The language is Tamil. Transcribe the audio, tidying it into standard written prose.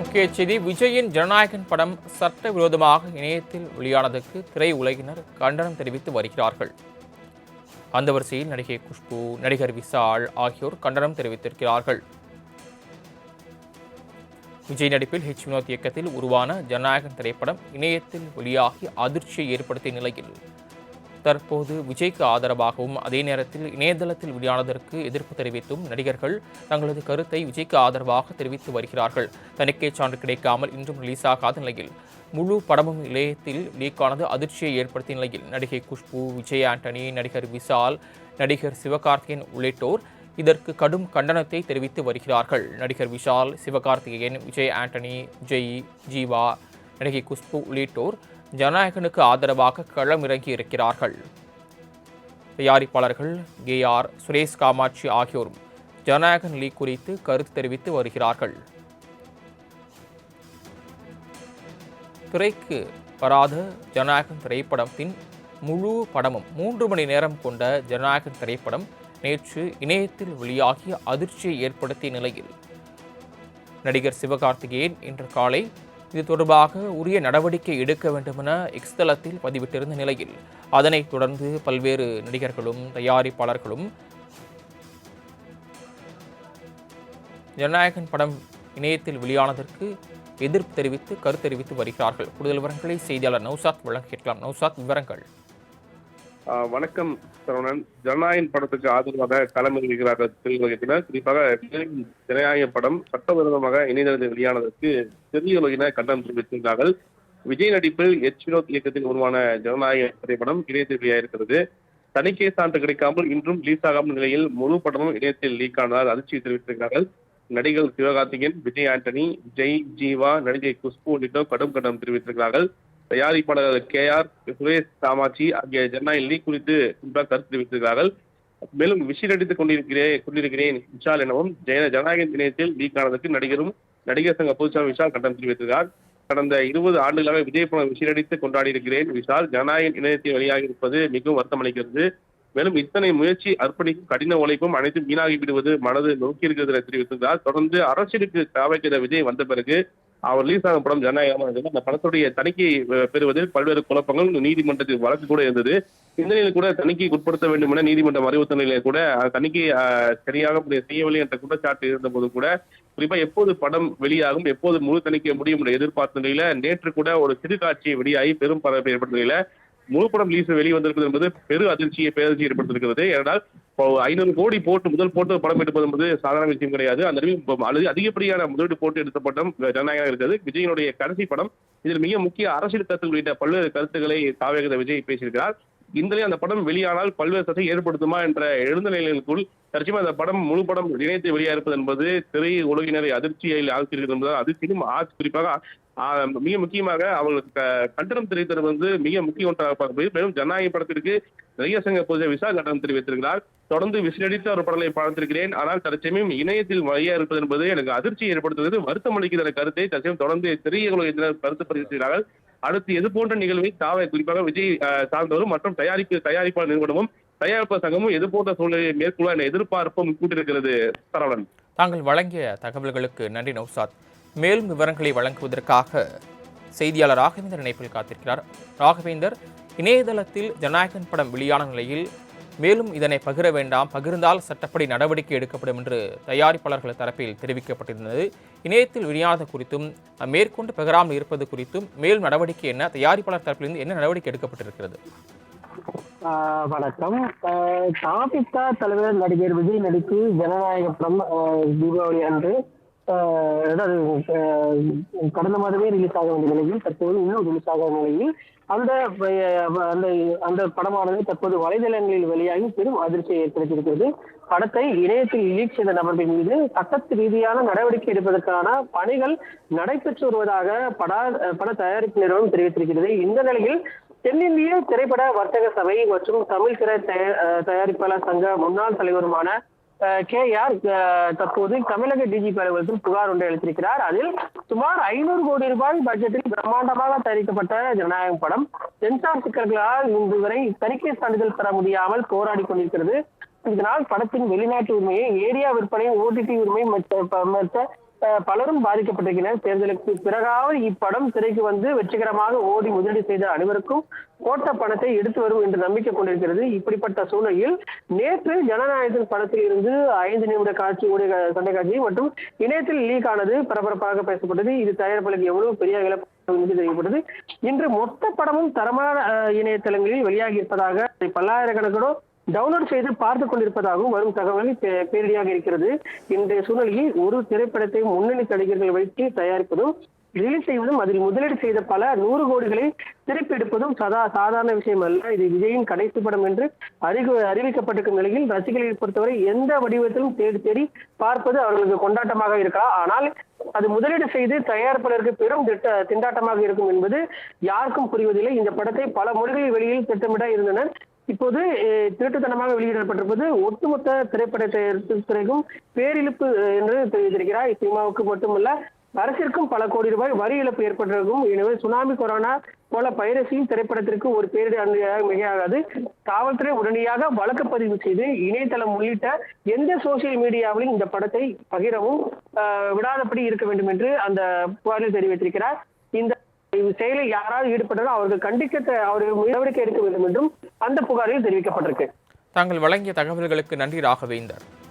முக்கிய செய்தி விஜயின் ஜனநாயகன் படம் சட்டவிரோதமாக இணையத்தில் வெளியானதற்கு திரையுலகினர் கண்டனம் தெரிவித்து வருகிறார்கள். அந்த வரிசையில் நடிகை குஷ்பு, நடிகர் விஷால் ஆகியோர் கண்டனம் தெரிவித்திருக்கிறார்கள். விஜய் நடிப்பில் வினோத் இயக்கத்தில் உருவான ஜனநாயகன் திரைப்படம் இணையத்தில் வெளியாகி அதிர்ச்சியை ஏற்படுத்திய நிலையில் தற்போது விஜய்க்கு ஆதரவாகவும் அதே நேரத்தில் இணையதளத்தில் வெளியானதற்கு எதிர்ப்பு தெரிவித்தும் நடிகர்கள் தங்களது கருத்தை விஜய்க்கு ஆதரவாக தெரிவித்து வருகிறார்கள். தணிக்கை சான்று கிடைக்காமல் இன்றும் ரிலீஸ் ஆகாத நிலையில் முழு படமும் இணையத்தில் லீக்கானது அதிர்ச்சியை ஏற்படுத்திய நிலையில் நடிகை குஷ்பு, விஜய் ஆண்டனி, நடிகர் விஷால், நடிகர் சிவகார்த்திகேயன் உள்ளிட்டோர் இதற்கு கடும் கண்டனத்தை தெரிவித்து வருகிறார்கள். நடிகர் விஷால், சிவகார்த்திகேயன், விஜய் ஆண்டனி, விஜய், ஜீவா, நடிகை குஷ்பு உள்ளிட்டோர் ஜனநாயகனுக்கு ஆதரவாக களமிறங்கி இருக்கிறார்கள். தயாரிப்பாளர்கள் KR, சுரேஷ் காமாட்சி ஆகியோரும் ஜனநாயகன் லீக் குறித்து கருத்து தெரிவித்து வருகிறார்கள். திரைக்கு வராத ஜனநாயகன் திரைப்படத்தின் முழு படமும் 3 மணி நேரம் கொண்ட ஜனநாயகன் திரைப்படம் நேற்று இணையத்தில் வெளியாகி அதிர்ச்சியை ஏற்படுத்திய நிலையில் நடிகர் சிவகார்த்திகேயன் இன்று காலை இது தொடர்பாக உரிய நடவடிக்கை எடுக்க வேண்டுமென எக்ஸ் தளத்தில் பதிவிட்டிருந்த நிலையில் அதனைத் தொடர்ந்து பல்வேறு நடிகர்களும் தயாரிப்பாளர்களும் ஜனநாயகன் படம் இணையத்தில் வெளியானதற்கு எதிர்ப்பு தெரிவித்து கருத்து தெரிவித்து வருகிறார்கள். கூடுதல் விவரங்களை செய்தியாளர் நௌசாத் வழங்க கேட்கலாம். நௌசாத், விவரங்கள். வணக்கம் சரவணன். ஜனநாயகன் படத்துக்கு ஆதரவாக களமிறங்குகிறார்கள் திரையுலகத்தினர். குறிப்பாக ஜனநாயகன் படம் சட்டவிரோதமாக இணையதளத்தில் வெளியானதற்கு திரையுலகினர் கண்டனம் தெரிவித்திருக்கிறார்கள். விஜய் நடிப்பில் வினோத் இயக்கத்தில் உருவான ஜனநாயக திரைப்படம் இணையத்தில் வெளியாயிருக்கிறது. தணிக்கை சான்று கிடைக்காமல் இன்றும் ரிலீஸ் ஆகாமல் நிலையில் முழு படமும் இணையத்தில் லீக் ஆனதால் அதிர்ச்சியை தெரிவித்திருக்கிறார்கள். நடிகர் சிவகார்த்திகேயன், விஜய் ஆண்டனி, விஜய், ஜீவா, நடிகை குஷ்பு உள்ளிட்டோர் கடும் கண்டனம் தெரிவித்திருக்கிறார்கள். தயாரிப்பாளர்கள் KR, சுரேஷ் காமாட்சி ஆகிய ஜனநாயக லீக் குறித்து கருத்து தெரிவித்திருக்கிறார்கள். மேலும் விஷயம் நடித்துக் கொண்டிருக்கிறேன் விஷால் எனவும் ஜனநாயகன் இணையத்தில் லீக் ஆனதற்கு நடிகர் சங்க பொதுச்செயலாளர் விஷால் கண்டனம் தெரிவித்திருக்கிறார். கடந்த 20 ஆண்டுகளாக விஜய் படம் விஷயம் நடித்து கொண்டாடி இருக்கிறேன் விஷால். ஜனநாயகன் இணையத்தில் வெளியாகி இருப்பது மிகவும் வருத்தம் அளிக்கிறது. மேலும் இத்தனை முயற்சி, அர்ப்பணிக்கும் கடின உழைப்பும் அனைத்தும் வீணாகி விடுவது மனது நோக்கி இருக்கிறது என தெரிவித்திருக்கிறார். தொடர்ந்து அரசியலுக்கு தாவைக்கிற விஜய் வந்த பிறகு அவர் ரிலீஸ் ஆகும் படம் ஜனநாயகமாக இருந்தது. அந்த படத்துடைய தணிக்கை பெறுவதில் பல்வேறு குழப்பங்கள் நீதிமன்றத்தில் வழக்கு கூட இருந்தது. இந்த நிலையில் கூட தணிக்கைக்கு உட்படுத்த வேண்டும் என நீதிமன்றம் அறிவுறுத்த நிலையில் கூட தணிக்கை சரியாக செய்யவில்லை என்ற குற்றச்சாட்டு இருந்த போது கூட குறிப்பா எப்போது படம் வெளியாகும், எப்போது முழு தணிக்கை முடியும் என்ற எதிர்பார்த்த நிலையில நேற்று கூட ஒரு சிறு காட்சியை வெளியாகி பெரும் பரபரப்பு ஏற்பட்ட நிலையில முழு படம் ரிலீஸ் வெளிவந்திருப்பது என்பது பேரதிர்ச்சியை ஏற்படுத்தியிருக்கிறது. ஏனென்றால் 500 கோடி போட்டு முதல் போட்டு படம் எடுப்பது என்பது சாதாரண விஷயம் கிடையாது. அந்த அதிகப்படியான முதலீடு போட்டு எடுத்த படம் ஜனநாயகம் இருக்கிறது. விஜயனுடைய கடைசி படம். இதில் மிக முக்கிய அரசியல் கருத்துக்கள் உள்ளிட்ட பல்வேறு கருத்துக்களை தாவேக விஜய் பேசியிருக்கிறார். இந்த அந்த படம் வெளியானால் பல்வேறு சர்ச்சை ஏற்படுத்துமா என்ற எழுந்த நிலைகளுக்குள் தற்சமயம் அந்த படம் முழு படம் இணையத்தில் வெளியாக இருப்பது என்பது திரை உலகினரை அதிர்ச்சியில் ஆழ்த்தியிருக்கிறது என்பதால் அதிர்ச்சியும் குறிப்பாக மிக முக்கியமாக அவர்களுக்கு கண்டனம் தெரிவித்தது வந்து மிக முக்கிய ஒன்றாக பார்க்கப்படுகிறது. மேலும் ஜனநாயக படத்திற்கு நடிகர் சங்க பொதுச்செயலாளர் விஷால் கண்டனம் தெரிவித்திருக்கிறார். தொடர்ந்து விசிலடித்து ஒரு படங்களை பார்த்திருக்கிறேன். ஆனால் தற்சமயம் இணையத்தில் வழியா இருப்பது என்பது எனக்கு அதிர்ச்சியை ஏற்படுத்துகிறது, வருத்தம் அளிக்கிற கருத்தை தற்சமயம் தொடர்ந்து திரையுலகினர் கருத்து பதிவிட்டிருக்கிறார்கள். அடுத்து எது போன்ற நிகழ்வை குறிப்பாக விஜய் சார்ந்தவரும் மற்றும் தயாரிப்பாளர் நிறுவனமும் தயாரிப்பாளர் சங்கமும் எது போன்ற சூழ்நிலையை மேற்கொள்ள என எதிர்பார்ப்பும் கூட்டியிருக்கிறது. சரவணன், தாங்கள் வழங்கிய தகவல்களுக்கு நன்றி நௌசாத். மேலும் விவரங்களை வழங்குவதற்காக செய்தியாளர் ராகவேந்தர் இணைப்பில் காத்திருக்கிறார். ராகவேந்தர், இணையதளத்தில் ஜனநாயகன் படம் வெளியான நிலையில் மேலும் இதனை பகிர வேண்டாம், பகிர்ந்தால் சட்டப்படி நடவடிக்கை எடுக்கப்படும் என்று தயாரிப்பாளர்கள் தரப்பில் தெரிவிக்கப்பட்டிருந்தது. இணையத்தில் வெளியானது குறித்தும் மேற்கொண்டு பகிராமல் இருப்பது குறித்தும் மேலும் நடவடிக்கை என்ன, தயாரிப்பாளர் தரப்பிலிருந்து என்ன நடவடிக்கை எடுக்கப்பட்டிருக்கிறது? வணக்கம். தாபிகா தலைவர் நடிகர் விஜய் நடித்து ஜனநாயக படம் தீபாவளி அன்று கடந்த மாதமே ரிலீஸ் ஆக வேண்டிய நிலையில் தற்போது இன்னும் ரிலீஸ் ஆக நிலையில் அந்த படமானது தற்போது வலைதளங்களில் வெளியாகி பெரும் அதிர்ச்சியை ஏற்படுத்தியிருக்கிறது. படத்தை இணையத்தில் லீக் செய்த நபர்கள் மீது சட்ட ரீதியான நடவடிக்கை எடுப்பதற்கான பணிகள் நடைபெற்று வருவதாக பட தயாரிப்பு நிறுவனம் தெரிவித்திருக்கிறது. இந்த நிலையில் தென்னிந்திய திரைப்பட வர்த்தக சபை மற்றும் தமிழ் திரை தயாரிப்பாளர் சங்க முன்னாள் தலைவருமான KR தற்போது தமிழக DGP அலுவலகத்தில் புகார் ஒன்றை அளித்திருக்கிறார். அதில் சுமார் 500 கோடி ரூபாய் பட்ஜெட்டில் பிரம்மாண்டமாக தயாரிக்கப்பட்ட ஜனநாயகம் படம் சென்சார் சிக்கல்களால் இன்று வரை தணிக்கை சான்றிதழ் பெற முடியாமல் போராடி கொண்டிருக்கிறது. இதனால் படத்தின் வெளிநாட்டு உரிமையை, ஏரியா விற்பனை, OTT உரிமை மற்ற பலரும் பாதிக்கப்பட்டிருக்கிறார். தேர்தலுக்கு பிறகாவது இப்படம் திரைக்கு வந்து வெற்றிகரமாக ஓடி முதலீடு செய்த அனைவருக்கும் போட்ட பணத்தை எடுத்து வரும் என்று நம்பிக்கை கொண்டிருக்கிறது. இப்படிப்பட்ட சூழ்நிலையில் நேற்று ஜனநாயகத்தின் படத்தில் இருந்து 5 நிமிட காட்சி ஓடிய சண்டை காட்சி மற்றும் இணையத்தில் லீக் ஆனது பரபரப்பாக பேசப்பட்டது. இது தயாரிப்பாளருக்கு எவ்வளவு பெரிய இழப்பு என்று தெரியப்பட்டது. இன்று மொத்த படமும் தரமான இணையதளங்களில் வெளியாகி இருப்பதாக பல்லாயிரக்கணக்கானோ டவுன்லோட் செய்து பார்த்துக் கொண்டிருப்பதாகவும் வரும் தகவல்கள் பேரடியாக இருக்கிறது. இன்றைய சூழ்நிலையில் ஒரு திரைப்படத்தை முன்னணி நடிகர்கள் வைத்து தயாரிப்பதும் ரிலீஸ் செய்வதும் அதில் முதலீடு செய்த பல 100 கோடிகளை திருப்பி எடுப்பதும் சாதாரண விஷயம் அல்ல. இது விஜயின் கடைசி படம் என்று அறிவிக்கப்பட்டிருக்கும் நிலையில் ரசிகர்களை பொறுத்தவரை எந்த வடிவத்திலும் தேடி தேடி பார்ப்பது அவர்களுக்கு கொண்டாட்டமாக இருக்கலாம். ஆனால் அது முதலீடு செய்து தயாரிப்பாளருக்கு பெரும் திண்டாட்டமாக இருக்கும் என்பது யாருக்கும் புரிவதில்லை. இந்த படத்தை பல மொழிகளில் வெளியில் திட்டமிட இருந்தனர். இப்போது திருட்டுத்தனமாக வெளியிடப்பட்டிருப்பது ஒட்டுமொத்த திரைப்பட துறைக்கும் பேரிழப்பு என்று தெரிவித்திருக்கிறார். சினிமாவுக்கு மட்டுமல்ல அரசிற்கும் பல கோடி ரூபாய் வரி இழப்பு ஏற்பட்டிருக்கும். எனவே சுனாமி, கொரோனா போல பைரசியும் திரைப்படத்திற்கு ஒரு பேரிட மிகையாகாது. காவல்துறை உடனடியாக வழக்கு பதிவு செய்து இணையதளம் உள்ளிட்ட எந்த சோசியல் மீடியாவிலும் இந்த படத்தை பகிரவும் விடாதபடி இருக்க வேண்டும் என்று அந்த புகாரில் தெரிவித்திருக்கிறார். இந்த செயலில் யாராவது ஈடுபட்டாலும் அவர்கள் அவர்கள் நடவடிக்கை எடுக்க வேண்டும் என்றும் அந்த புகாரில் தெரிவிக்கப்பட்டிருக்கு. தாங்கள் வழங்கிய தகவல்களுக்கு நன்றி ராகவேந்தர்.